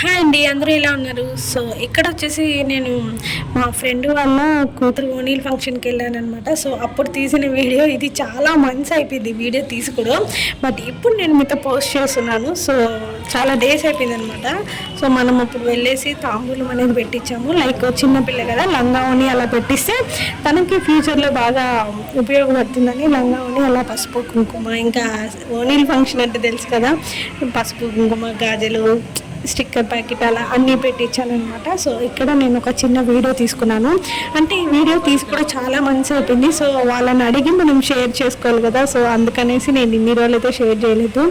Hi అండి, అందరూ ఎలా ఉన్నారు? సో ఇక్కడ వచ్చేసి నేను మా ఫ్రెండ్ వాళ్ళ కూతురు ఓనీల్ ఫంక్షన్కి వెళ్ళాను అనమాట. సో అప్పుడు తీసిన వీడియో ఇది. చాలా మంత్స్ అయిపోయింది వీడియో తీసుకోవడం, బట్ ఇప్పుడు నేను మీతో పోస్ట్ చేస్తున్నాను. సో చాలా డేస్ అయిపోయింది అనమాట. సో మనం అప్పుడు వెళ్ళేసి తాంబూలం అనేది పెట్టించాము. లైక్ చిన్నపిల్ల కదా, లంగా ఓని అలా పెట్టిస్తే తనకి ఫ్యూచర్లో బాగా ఉపయోగపడుతుందని లంగా ఓని అలా పసుపు కుంకుమ, ఇంకా ఓనీల్ ఫంక్షన్ అంటే తెలుసు కదా, పసుపు కుంకుమ గాజులు స్టిక్కర్ ప్యాకెట్ అలా అన్నీ పెట్టించానమాట. సో ఇక్కడ నేను ఒక చిన్న వీడియో తీసుకున్నాను. అంటే ఈ వీడియో తీసి కూడా చాలా మంత్స్ అయిపోయింది. సో వాళ్ళని అడిగి మనం షేర్ చేసుకోవాలి కదా, సో అందుకనేసి నేను ఇన్ని రోజులు అయితే షేర్ చేయలేదు.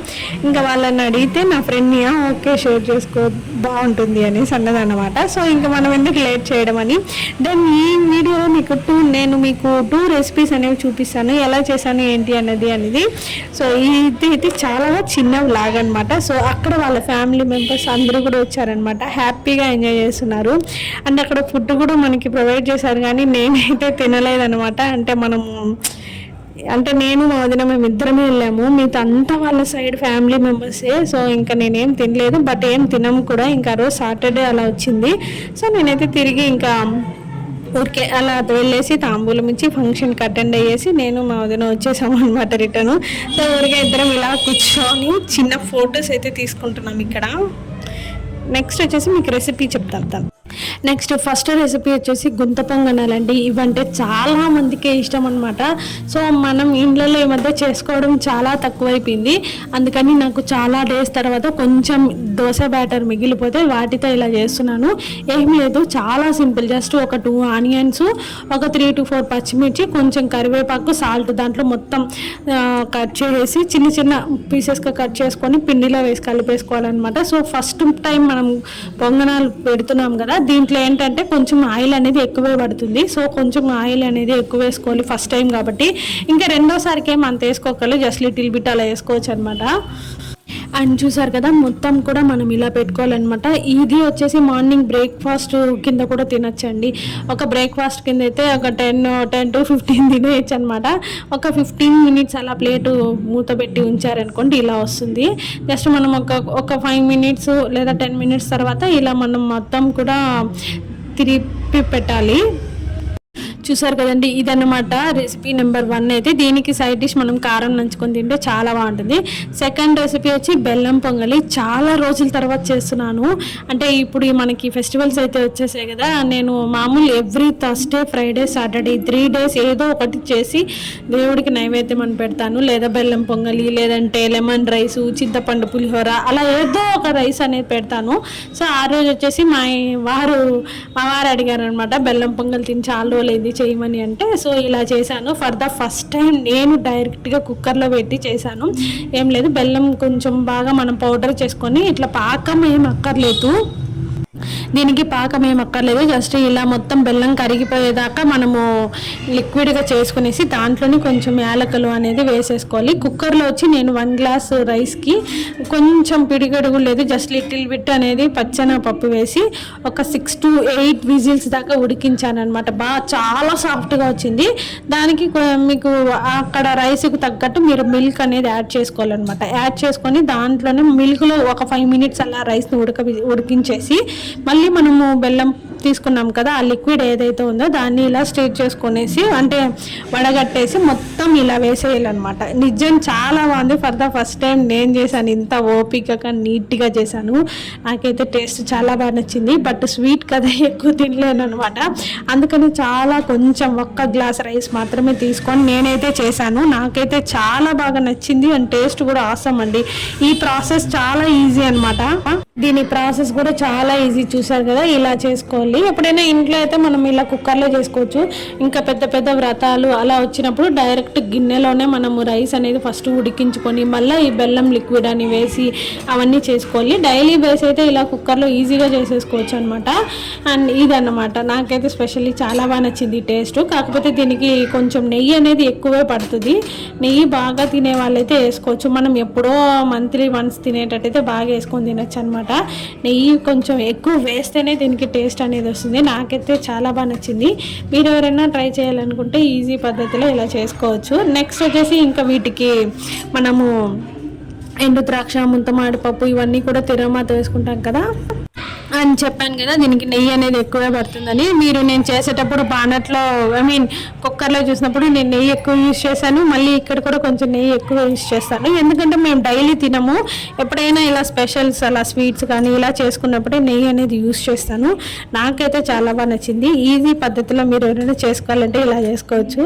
ఇంకా వాళ్ళని అడిగితే నా ఫ్రెండ్ని ఓకే షేర్ చేసుకో బాగుంటుంది అనేసి అన్నదన్నమాట. సో ఇంకా మనం ఎందుకు లేట్ చేయడం అని దెన్ ఈ వీడియోలో నేను మీకు టూ రెసిపీస్ అనేవి చూపిస్తాను, ఎలా చేశాను ఏంటి అనేది. సో ఇది అయితే చాలా చిన్న వ్లాగ్ అనమాట. సో అక్కడ వాళ్ళ ఫ్యామిలీ మెంబర్స్ అందరూ కూడా వచ్చారనమాట, హ్యాపీగా ఎంజాయ్ చేస్తున్నారు. అండ్ అక్కడ ఫుడ్ కూడా మనకి ప్రొవైడ్ చేశారు, కానీ నేనైతే తినలేదనమాట. అంటే నేను మా వదిన మేము ఇద్దరమే వెళ్ళాము, మీతో అంతా వాళ్ళ సైడ్ ఫ్యామిలీ మెంబర్సే. సో ఇంకా నేనేం తినలేదు, బట్ ఏం తినము కూడా. ఇంకా రోజు సాటర్డే అలా వచ్చింది. సో నేనైతే తిరిగి ఇంకా ఊరికే అలా వెళ్ళేసి తాంబూలం ఇచ్చి ఫంక్షన్కి అటెండ్ అయ్యేసి నేను మా వదిన వచ్చేసాము అనమాట రిటర్న్. సో ఊరికే ఇద్దరం ఇలా కూర్చొని చిన్న ఫొటోస్ అయితే తీసుకుంటున్నాం ఇక్కడ. నెక్స్ట్ వచ్చేసి మీకు రెసిపీ చెప్తాను. నెక్స్ట్ ఫస్ట్ రెసిపీ వచ్చేసి గుంత పొంగనాలండి. ఇవంటే చాలా మందికి ఇష్టం అనమాట. సో మనం ఇండ్లలో ఈ మధ్య చేసుకోవడం చాలా తక్కువైపోయింది. అందుకని నాకు చాలా డేస్ తర్వాత కొంచెం దోశ బ్యాటర్ మిగిలిపోతే వాటితో ఇలా చేస్తున్నాను. ఏం లేదు, చాలా సింపుల్. జస్ట్ ఒక 2 ఆనియన్స్, ఒక 3 to 4 పచ్చిమిర్చి, కొంచెం కరివేపాకు, సాల్ట్ దాంట్లో మొత్తం కట్ చేసి చిన్న చిన్న పీసెస్గా కట్ చేసుకొని పిండిలో వేసి కలిపేసుకోవాలన్నమాట. సో ఫస్ట్ టైం మనం పొంగనాలు పెడుతున్నాం కదా, దీంట్లో ఏంటంటే కొంచెం ఆయిల్ అనేది ఎక్కువే పడుతుంది. సో కొంచెం ఆయిల్ అనేది ఎక్కువ వేసుకోవాలి ఫస్ట్ టైం కాబట్టి. ఇంకా రెండోసారికి ఏం అంత వేసుకోగలరు, జస్ట్ లిటిల్ బిట్ అలా వేసుకోవచ్చు అనమాట. అండ్ చూసారు కదా, మొత్తం కూడా మనం ఇలా పెట్టుకోవాలన్నమాట. ఇది వచ్చేసి మార్నింగ్ బ్రేక్ఫాస్ట్ కింద కూడా తినచ్చండి. ఒక బ్రేక్ఫాస్ట్ కింద అయితే ఒక 10 to 15 తినేయచ్చు అనమాట. ఒక 15 minutes అలా ప్లేటు మూత పెట్టి ఉంచారనుకోండి ఇలా వస్తుంది. జస్ట్ మనం ఒక 5 minutes లేదా 10 minutes తర్వాత ఇలా మనం మొత్తం కూడా తిరిపి పెట్టాలి. చూసారు కదండి, ఇదన్నమాట రెసిపీ నెంబర్ 1 అయితే. దీనికి సైడ్ డిష్ మనం కారం నంచుకొని తింటే చాలా బాగుంటుంది. సెకండ్ రెసిపీ వచ్చి బెల్లం పొంగలి. చాలా రోజుల తర్వాత చేస్తున్నాను. అంటే ఇప్పుడు మనకి ఫెస్టివల్స్ అయితే వచ్చేసాయి కదా, నేను మామూలు every Thursday, Friday, Saturday 3 days ఏదో ఒకటి చేసి దేవుడికి నైవేద్యం అని పెడతాను. లేదా బెల్లం పొంగలి, లేదంటే లెమన్ రైస్, చింతపండు పులిహోర, అలా ఏదో ఒక రైస్ అనేది పెడతాను. సో ఆ రోజు వచ్చేసి మా వారు అడిగారు అనమాట, బెల్లం పొంగల్ తిని చాలా రోజులైంది చేయమని అంటే. సో ఇలా చేశాను. ఫర్ ద ఫస్ట్ టైం నేను డైరెక్ట్గా కుక్కర్లో పెట్టి చేశాను. ఏం లేదు, బెల్లం కొంచెం బాగా మనం పౌడర్ చేసుకొని, ఇట్లా పాకం ఏం అక్కర్లేదు, దీనికి పాకం ఏం అక్కర్లేదు. జస్ట్ ఇలా మొత్తం బెల్లం కరిగిపోయేదాకా మనము లిక్విడ్గా చేసుకునేసి దాంట్లోని కొంచెం యాలకులు అనేది వేసేసుకోవాలి. కుక్కర్లో వచ్చి నేను 1 glass రైస్కి కొంచెం పిడిగడుగు లేదు, జస్ట్ లిటిల్ బిట్ అనేది పప్పు వేసి ఒక 6 to 8 విజిల్స్ దాకా ఉడికించాను అనమాట. చాలా సాఫ్ట్గా వచ్చింది. దానికి మీకు అక్కడ రైస్కి తగ్గట్టు మీరు మిల్క్ అనేది యాడ్ చేసుకోవాలన్నమాట. యాడ్ చేసుకొని దాంట్లోనే మిల్క్లో ఒక 5 minutes అలా రైస్ని ఉడికించేసి మళ్ళీ మనము బెల్లం తీసుకున్నాం కదా, ఆ లిక్విడ్ ఏదైతే ఉందో దాన్ని ఇలా స్ట్రేట్ చేసుకునేసి, అంటే వడగట్టేసి మొత్తం ఇలా వేసేయాలన్నమాట. నిజం చాలా బాగుంది. ఫర్ ద ఫస్ట్ టైం నేను చేశాను, ఇంత ఓపికగా నీట్గా చేశాను. నాకైతే టేస్ట్ చాలా బాగా నచ్చింది. బట్ స్వీట్ కదా, ఎక్కువ తినలేను అనమాట. అందుకని కొంచెం 1 glass రైస్ మాత్రమే తీసుకొని నేనైతే చేశాను. నాకైతే చాలా బాగా నచ్చింది. అండ్ టేస్ట్ కూడా ఆసమ్ అండి. ఈ ప్రాసెస్ చాలా ఈజీ అనమాట. దీని ప్రాసెస్ కూడా చాలా ఈజీ. చూసారు కదా, ఇలా చేసుకోవాలి. ఎప్పుడైనా ఇంట్లో అయితే మనం ఇలా కుక్కర్లో చేసుకోవచ్చు. ఇంకా పెద్ద వ్రతాలు అలా వచ్చినప్పుడు డైరెక్ట్ గిన్నెలోనే మనము రైస్ అనేది ఫస్ట్ ఉడికించుకొని మళ్ళీ ఈ బెల్లం లిక్విడ్ అని వేసి అవన్నీ చేసుకోవాలి. డైలీ బేస్ అయితే ఇలా కుక్కర్లో ఈజీగా చేసేసుకోవచ్చు అనమాట. అండ్ ఇదన్నమాట నాకైతే స్పెషల్లీ చాలా బాగా నచ్చింది టేస్ట్. కాకపోతే దీనికి కొంచెం నెయ్యి అనేది ఎక్కువే పడుతుంది. నెయ్యి బాగా తినే వాళ్ళైతే వేసుకోవచ్చు. మనం ఎప్పుడో మంత్లీ వన్స్ తినేటట్టయితే బాగా వేసుకొని తినచ్చు అనమాట. నెయ్యి కొంచెం ఎక్కువ వేస్తేనే దీనికి టేస్ట్ అనేది వస్తుంది. నాకైతే చాలా బాగా నచ్చింది. మీరు ఎవరైనా ట్రై చేయాలనుకుంటే ఈజీ పద్ధతిలో ఇలా చేసుకోవచ్చు. నెక్స్ట్ వచ్చేసి ఇంకా వీటికి మనము ఎండు ద్రాక్ష, ముంతమాడి పప్పు ఇవన్నీ కూడా తిరగమాత వేసుకుంటాం కదా. అని చెప్పాను కదా, దీనికి నెయ్యి అనేది ఎక్కువే పడుతుందని. మీరు నేను చేసేటప్పుడు బాణట్లో కుక్కర్లో చూసినప్పుడు నేను నెయ్యి ఎక్కువ యూజ్ చేశాను. మళ్ళీ ఇక్కడ కూడా కొంచెం నెయ్యి ఎక్కువ యూజ్ చేస్తాను, ఎందుకంటే మేము డైలీ తినము. ఎప్పుడైనా ఇలా స్పెషల్స్ అలా స్వీట్స్ కానీ ఇలా చేసుకున్నప్పుడే నెయ్యి అనేది యూజ్ చేస్తాను. నాకైతే చాలా బాగా నచ్చింది. ఈజీ పద్ధతిలో మీరు ఎవరైనా చేసుకోవాలంటే ఇలా చేసుకోవచ్చు.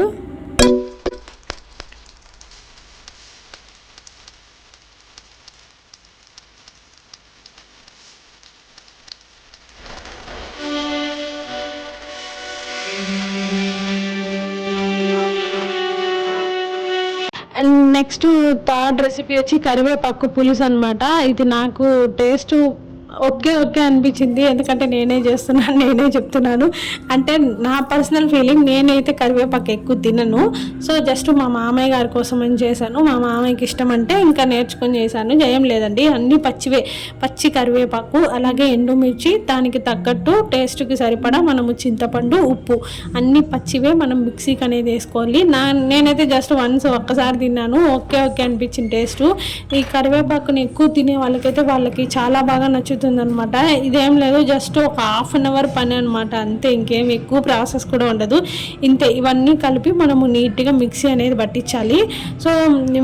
అండ్ నెక్స్ట్ థర్డ్ రెసిపీ వచ్చి కరివేపాకు పులుసు అనమాట. ఇది నాకు టేస్ట్ ఓకే ఓకే అనిపించింది, ఎందుకంటే నేనే చేస్తున్నాను, నేనే చెప్తున్నాను. అంటే నా పర్సనల్ ఫీలింగ్, నేనైతే కరివేపాకు ఎక్కువ తినను. సో జస్ట్ మా మామయ్య గారి కోసం అని చేశాను. మా మామయ్యకి ఇష్టం అంటే ఇంకా నేర్చుకొని చేశాను. జయం లేదండి, అన్నీ పచ్చివే. పచ్చి కరివేపాకు, అలాగే ఎండుమిర్చి, దానికి తగ్గట్టు టేస్ట్కి సరిపడా మనము చింతపండు, ఉప్పు అన్నీ పచ్చివే మనం మిక్సీకి అనేది వేసుకోవాలి. నేనైతే జస్ట్ ఒక్కసారి తిన్నాను, ఓకే ఓకే అనిపించింది టేస్ట్. ఈ కరివేపాకుని ఎక్కువ తినే వాళ్ళకి చాలా బాగా నచ్చుతుంది అనమాట. ఇదేం లేదు, జస్ట్ ఒక హాఫ్ అన్ అవర్ పని అనమాట, అంతే. ఇంకేం ఎక్కువ ప్రాసెస్ కూడా ఉండదు. ఇంతే, ఇవన్నీ కలిపి మనము నీట్గా మిక్సీ అనేది పట్టించాలి. సో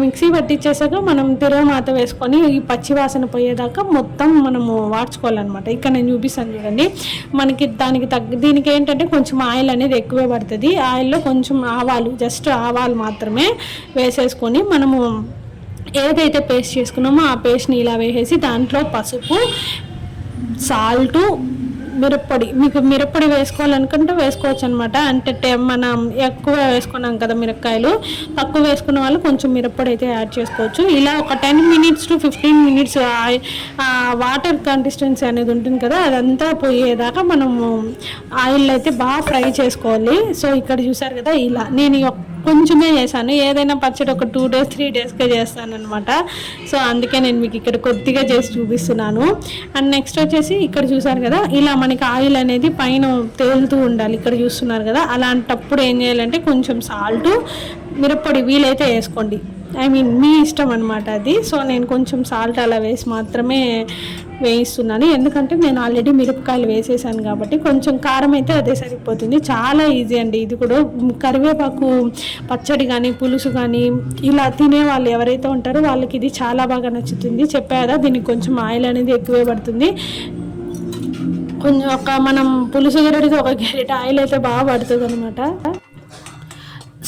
మిక్సీ పట్టించేసాక మనం తిరగమాత వేసుకొని ఈ పచ్చి వాసన పోయేదాకా మొత్తం మనము వాడ్చుకోవాలన్నమాట. ఇక్కడ నేను చూపిస్తాను చూడండి. మనకి దీనికి ఏంటంటే కొంచెం ఆయిల్ అనేది ఎక్కువే పడుతుంది. ఆయిల్లో కొంచెం ఆవాలు, జస్ట్ ఆవాలు మాత్రమే వేసేసుకొని మనము ఏదైతే పేస్ట్ చేసుకున్నామో ఆ పేస్ట్ని ఇలా వేసేసి దాంట్లో పసుపు, సాల్టు, మిరప్పొడి, మీకు మిరప్పొడి వేసుకోవాలనుకుంటే వేసుకోవచ్చు అనమాట. అంటే మనం ఎక్కువ వేసుకున్నాం కదా మిరపకాయలు, తక్కువ వేసుకున్న వాళ్ళు కొంచెం మిరప్పొడి అయితే యాడ్ చేసుకోవచ్చు. ఇలా ఒక 10 minutes to 15 minutes water consistency అనేది ఉంటుంది కదా, అదంతా పోయేదాకా మనము ఆయిల్ అయితే బాగా ఫ్రై చేసుకోవాలి. సో ఇక్కడ చూసారు కదా, ఇలా నేను కొంచెమే చేశాను. ఏదైనా పచ్చడి ఒక 2 days 3 daysకే చేస్తాను అనమాట. సో అందుకే నేను మీకు ఇక్కడ కొద్దిగా చేసి చూపిస్తున్నాను. అండ్ నెక్స్ట్ వచ్చేసి ఇక్కడ చూసారు కదా, ఇలా మనకి ఆయిల్ అనేది పైన తేలుతూ ఉండాలి. ఇక్కడ చూస్తున్నారు కదా, అలాంటప్పుడు ఏం చేయాలంటే కొంచెం సాల్ట్, మిరప్పొడి వీలైతే వేసుకోండి. మీ ఇష్టం అనమాట అది. సో నేను కొంచెం సాల్ట్ అలా వేసి మాత్రమే వేయిస్తున్నాను, ఎందుకంటే నేను ఆల్రెడీ మిరపకాయలు వేసేసాను కాబట్టి. కొంచెం కారం అయితే అదే సరిపోతుంది. చాలా ఈజీ అండి ఇది కూడా. కరివేపాకు పచ్చడి కానీ పులుసు కానీ ఇలా తినే వాళ్ళు ఎవరైతే ఉంటారో వాళ్ళకి ఇది చాలా బాగా నచ్చుతుంది. చెప్పారా, దీనికి కొంచెం ఆయిల్ అనేది ఎక్కువే పడుతుంది. కొంచెం మనం పులుసు గెరటికి ఒక గెరిట ఆయిల్ అయితే బాగా పడుతుంది అనమాట.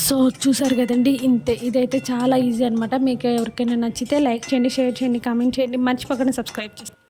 సో చూసారు కదండి, ఇంతే. ఇదైతే చాలా ఈజీ అనమాట. మీకు ఎవరికైనా నచ్చితే లైక్ చేయండి, షేర్ చేయండి, కామెంట్ చేయండి, మర్చిపోకుండా సబ్స్క్రైబ్ చేయండి.